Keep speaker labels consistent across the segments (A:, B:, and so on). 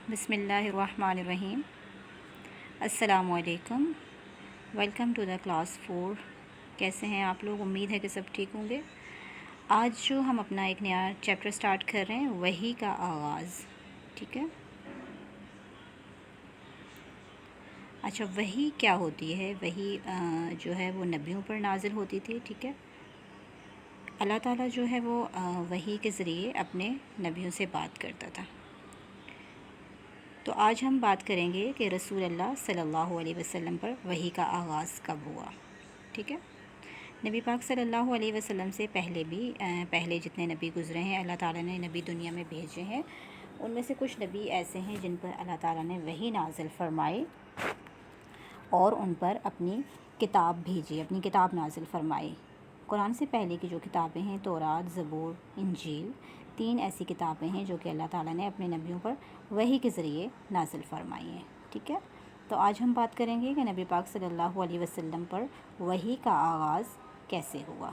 A: بسم اللہ الرحمن الرحیم۔ السلام علیکم، ویلکم ٹو دا کلاس 4۔ کیسے ہیں آپ لوگ؟ امید ہے کہ سب ٹھیک ہوں گے۔ آج جو ہم اپنا ایک نیا چیپٹر سٹارٹ کر رہے ہیں، وحی کا آغاز، ٹھیک ہے۔ اچھا، وحی کیا ہوتی ہے؟ وحی جو ہے وہ نبیوں پر نازل ہوتی تھی، ٹھیک ہے۔ اللہ تعالیٰ جو ہے وہ وحی کے ذریعے اپنے نبیوں سے بات کرتا تھا۔ تو آج ہم بات کریں گے کہ رسول اللہ صلی اللہ علیہ وسلم پر وحی کا آغاز کب ہوا، ٹھیک ہے۔ نبی پاک صلی اللہ علیہ وسلم سے پہلے جتنے نبی گزرے ہیں، اللہ تعالیٰ نے نبی دنیا میں بھیجے ہیں، ان میں سے کچھ نبی ایسے ہیں جن پر اللہ تعالیٰ نے وحی نازل فرمائی اور ان پر اپنی کتاب بھیجی، اپنی کتاب نازل فرمائی۔ قرآن سے پہلے کی جو کتابیں ہیں، تورات، زبور، انجیل، 3 ایسی کتابیں ہیں جو کہ اللہ تعالیٰ نے اپنے نبیوں پر وحی کے ذریعے نازل فرمائی ہیں، ٹھیک ہے۔ تو آج ہم بات کریں گے کہ نبی پاک صلی اللہ علیہ وسلم پر وحی کا آغاز کیسے ہوا۔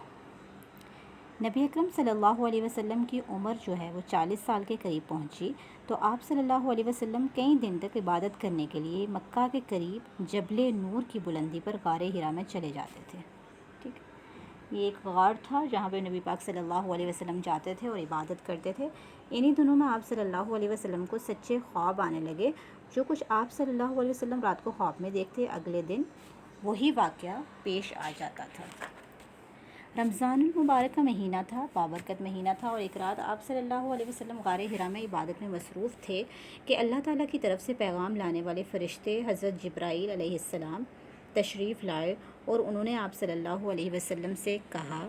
A: نبی اکرم صلی اللہ علیہ وسلم کی عمر جو ہے وہ 40 سال کے قریب پہنچی تو آپ صلی اللہ علیہ وسلم کئی دن تک عبادت کرنے کے لیے مکہ کے قریب جبل نور کی بلندی پر غار حرا میں چلے جاتے تھے، ٹھیک ہے۔ یہ ایک غار تھا جہاں پہ نبی پاک صلی اللہ علیہ وسلم جاتے تھے اور عبادت کرتے تھے۔ انہی دنوں میں آپ صلی اللہ علیہ وسلم کو سچے خواب آنے لگے، جو کچھ آپ صلی اللہ علیہ وسلم رات کو خواب میں دیکھتے، اگلے دن وہی واقعہ پیش آ جاتا تھا۔ رمضان المبارک کا مہینہ تھا، بابرکت مہینہ تھا، اور ایک رات آپ صلی اللہ علیہ وسلم غار حرا میں عبادت میں مصروف تھے کہ اللہ تعالیٰ کی طرف سے پیغام لانے والے فرشتے حضرت جبرائیل علیہ السلام تشریف لائے اور انہوں نے آپ صلی اللہ علیہ وسلم سے کہا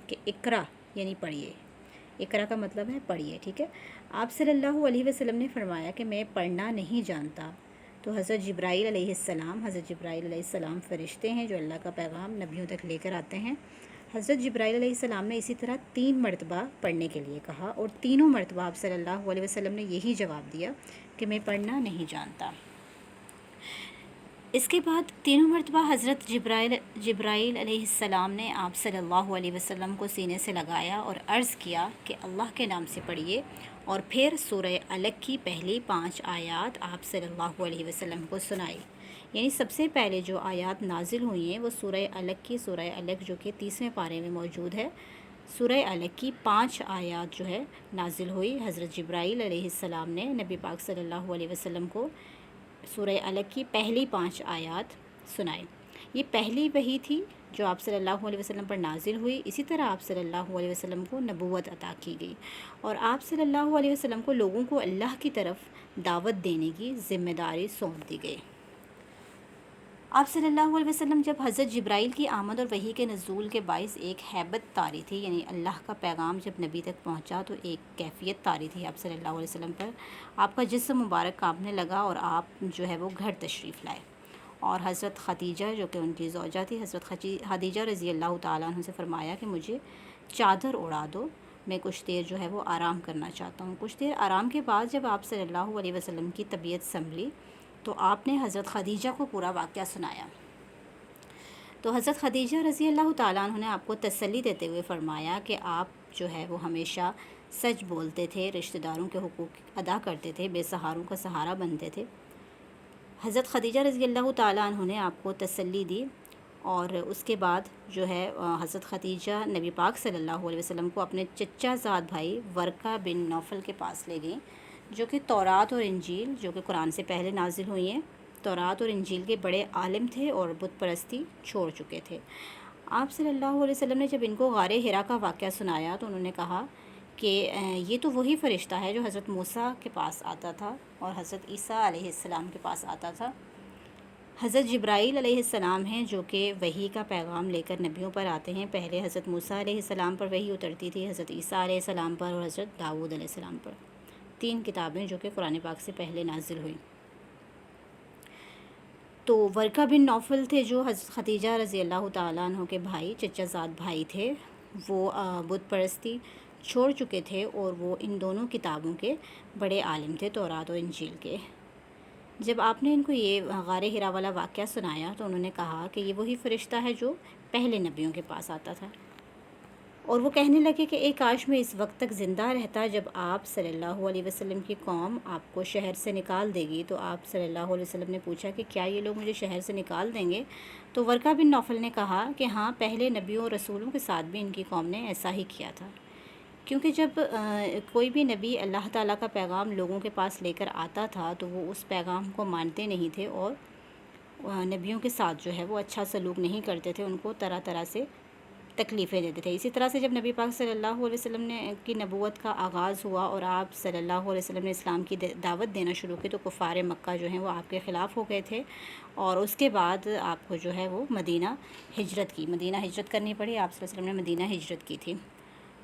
A: کہ اقرا، یعنی پڑھیے۔ اقرا کا مطلب ہے پڑھیے، ٹھیک ہے۔ آپ صلی اللہ علیہ وسلم نے فرمایا کہ میں پڑھنا نہیں جانتا۔ تو حضرت جبرائیل علیہ السلام فرشتے ہیں جو اللہ کا پیغام نبیوں تک لے کر آتے ہیں۔ حضرت جبرائیل علیہ السلام نے اسی طرح 3 مرتبہ پڑھنے کے لیے کہا اور تینوں مرتبہ آپ صلی اللہ علیہ وسلم نے یہی جواب دیا کہ میں پڑھنا نہیں جانتا۔ اس کے بعد تینوں مرتبہ حضرت جبرائیل علیہ السلام نے آپ صلی اللہ علیہ وسلم کو سینے سے لگایا اور عرض کیا کہ اللہ کے نام سے پڑھیے، اور پھر سورہ الگ کی پہلی 5 آیات آپ صلی اللہ علیہ وسلم کو سنائی۔ یعنی سب سے پہلے جو آیات نازل ہوئی ہیں وہ سورہ الگ جو کہ 30ویں پارے میں موجود ہے، سورہ الگ کی 5 آیات جو ہے نازل ہوئی۔ حضرت جبرائیل علیہ السلام نے نبی پاک صلی اللہ علیہ وسلم کو سورہ الگ کی پہلی 5 آیات سنائے۔ یہ پہلی وحی تھی جو آپ صلی اللہ علیہ وسلم پر نازل ہوئی۔ اسی طرح آپ صلی اللہ علیہ وسلم کو نبوت عطا کی گئی اور آپ صلی اللہ علیہ وسلم کو لوگوں کو اللہ کی طرف دعوت دینے کی ذمہ داری سونپ دی گئی۔ آپ صلی اللہ علیہ وسلم جب حضرت جبرائیل کی آمد اور وحی کے نزول کے باعث ایک ہیبت طاری تھی، یعنی اللہ کا پیغام جب نبی تک پہنچا تو ایک کیفیت طاری تھی آپ صلی اللہ علیہ وسلم پر۔ آپ کا جسم مبارک کانپنے لگا اور آپ جو ہے وہ گھر تشریف لائے، اور حضرت خدیجہ جو کہ ان کی زوجہ تھی، حضرت خدیجہ رضی اللہ تعالیٰ عنہ سے فرمایا کہ مجھے چادر اڑا دو، میں کچھ دیر جو ہے وہ آرام کرنا چاہتا ہوں۔ کچھ دیر آرام کے بعد جب آپ صلی اللہ علیہ وسلم کی طبیعت سنبھلی تو آپ نے حضرت خدیجہ کو پورا واقعہ سنایا۔ تو حضرت خدیجہ رضی اللہ تعالیٰ عنہ نے آپ کو تسلی دیتے ہوئے فرمایا کہ آپ جو ہے وہ ہمیشہ سچ بولتے تھے، رشتہ داروں کے حقوق ادا کرتے تھے، بے سہاروں کا سہارا بنتے تھے۔ حضرت خدیجہ رضی اللہ تعالیٰ عنہ نے آپ کو تسلی دی، اور اس کے بعد جو ہے حضرت خدیجہ نبی پاک صلی اللہ علیہ وسلم کو اپنے چچا زاد بھائی ورقہ بن نوفل کے پاس لے گئیں، جو کہ تورات اور انجیل جو کہ قرآن سے پہلے نازل ہوئی ہیں، تورات اور انجیل کے بڑے عالم تھے اور بت پرستی چھوڑ چکے تھے۔ آپ صلی اللہ علیہ وسلم نے جب ان کو غار حرا کا واقعہ سنایا تو انہوں نے کہا کہ یہ تو وہی فرشتہ ہے جو حضرت موسیٰ کے پاس آتا تھا اور حضرت عیسیٰ علیہ السلام کے پاس آتا تھا۔ حضرت جبرائیل علیہ السلام ہیں جو کہ وحی کا پیغام لے کر نبیوں پر آتے ہیں۔ پہلے حضرت موسیٰ علیہ السلام پر وحی اترتی تھی، حضرت عیسیٰ علیہ السلام پر اور حضرت داؤد علیہ السلام پر، 3 کتابیں جو کہ قرآن پاک سے پہلے نازل ہوئیں۔ تو ورقہ بن نوفل تھے جو حضرت خدیجہ رضی اللہ تعالیٰ عنہ کے بھائی، چچا زاد بھائی تھے، وہ بت پرستی چھوڑ چکے تھے اور وہ ان دونوں کتابوں کے بڑے عالم تھے، تورات اور انجیل کے۔ جب آپ نے ان کو یہ غار حرا والا واقعہ سنایا تو انہوں نے کہا کہ یہ وہی فرشتہ ہے جو پہلے نبیوں کے پاس آتا تھا۔ اور وہ کہنے لگے کہ ایک کاش میں اس وقت تک زندہ رہتا جب آپ صلی اللہ علیہ وسلم کی قوم آپ کو شہر سے نکال دے گی۔ تو آپ صلی اللہ علیہ وسلم نے پوچھا کہ کیا یہ لوگ مجھے شہر سے نکال دیں گے؟ تو ورقہ بن نوفل نے کہا کہ ہاں، پہلے نبیوں اور رسولوں کے ساتھ بھی ان کی قوم نے ایسا ہی کیا تھا، کیونکہ جب کوئی بھی نبی اللہ تعالیٰ کا پیغام لوگوں کے پاس لے کر آتا تھا تو وہ اس پیغام کو مانتے نہیں تھے، اور نبیوں کے ساتھ جو ہے وہ اچھا سلوک نہیں کرتے تھے، ان کو طرح طرح سے تکلیفیں دیتے تھے۔ اسی طرح سے جب نبی پاک صلی اللہ علیہ وسلم نے کی نبوت کا آغاز ہوا اور آپ صلی اللہ علیہ وسلم نے اسلام کی دعوت دینا شروع کی، تو کفار مکہ جو ہیں وہ آپ کے خلاف ہو گئے تھے، اور اس کے بعد آپ کو جو ہے وہ مدینہ ہجرت کرنی پڑی۔ آپ صلی اللہ علیہ وسلم نے مدینہ ہجرت کی تھی۔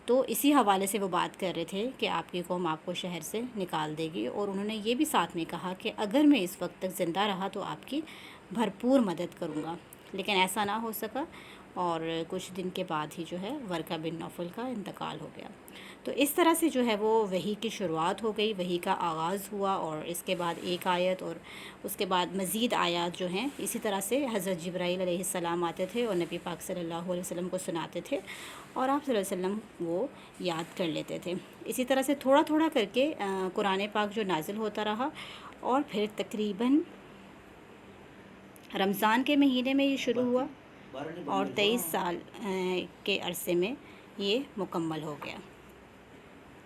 A: تو اسی حوالے سے وہ بات کر رہے تھے کہ آپ کی قوم آپ کو شہر سے نکال دے گی، اور انہوں نے یہ بھی ساتھ میں کہا کہ اگر میں اس وقت تک زندہ رہا تو آپ کی بھرپور مدد کروں گا، لیکن ایسا نہ ہو سکا، اور کچھ دن کے بعد ہی جو ہے ورقہ بن نوفل کا انتقال ہو گیا۔ تو اس طرح سے جو ہے وہ وحی کی شروعات ہو گئی، وحی کا آغاز ہوا، اور اس کے بعد ایک آیت اور اس کے بعد مزید آیات جو ہیں اسی طرح سے حضرت جبرائیل علیہ السلام آتے تھے اور نبی پاک صلی اللہ علیہ وسلم کو سناتے تھے، اور آپ صلی اللہ علیہ وسلم وہ یاد کر لیتے تھے۔ اسی طرح سے تھوڑا تھوڑا کر کے قرآن پاک جو نازل ہوتا رہا، اور پھر تقریباً رمضان کے مہینے میں یہ شروع ہوا، اور 23 سال کے عرصے میں یہ مکمل ہو گیا۔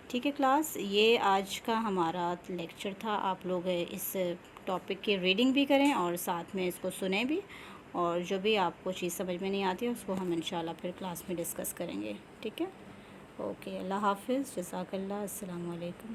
A: ٹھیک ہے کلاس، یہ آج کا ہمارا لیکچر تھا۔ آپ لوگ اس ٹاپک کی ریڈنگ بھی کریں اور ساتھ میں اس کو سنیں بھی، اور جو بھی آپ کو چیز سمجھ میں نہیں آتی ہے اس کو ہم انشاءاللہ پھر کلاس میں ڈسکس کریں گے۔ ٹھیک ہے، اوکے، اللہ حافظ، جزاک اللہ، السلام علیکم۔